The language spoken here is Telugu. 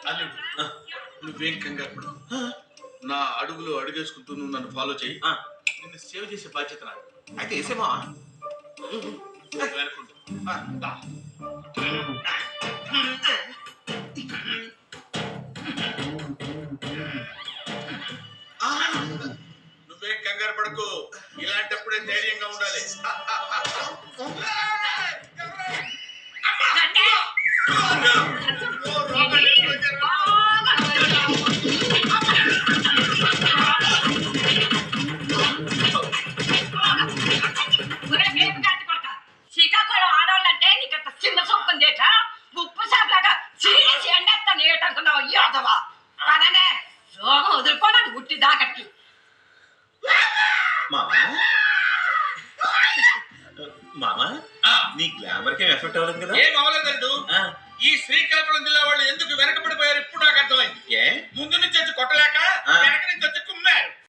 అల్లుడు నువ్వేం కంగారు పడు. నా అడుగులో అడుగేసుకుంటూ నువ్వు నన్ను ఫాలో చేయి. నిన్ను సేవ్ చేసే బాధ్యత నాది. అయితే వేసేమా? వెనకుండు. దా. నువ్వేం కంగారు పడకు. ఇలాంటప్పుడే ధైర్యంగా ఉండాలి. శ్రీకాకుళం ఆడవాళ్ళంటే నీకు అంత చిన్న సొప్పుంది ఉప్పు సాపులాగా చీరేసి ఎండేస్తాను ఏటనుకున్నావు యోధవా పదనే రోగం వదులుకోనది ఉట్టి దాకట్టి మామా నీ గ్లామర్ కి ఎఫెక్ట్ అవ్వలేదు కదా? ఏం అవ్వలేదండు. ఈ శ్రీకాకుళం జిల్లా వాళ్ళు ఎందుకు వెనకబడిపోయారు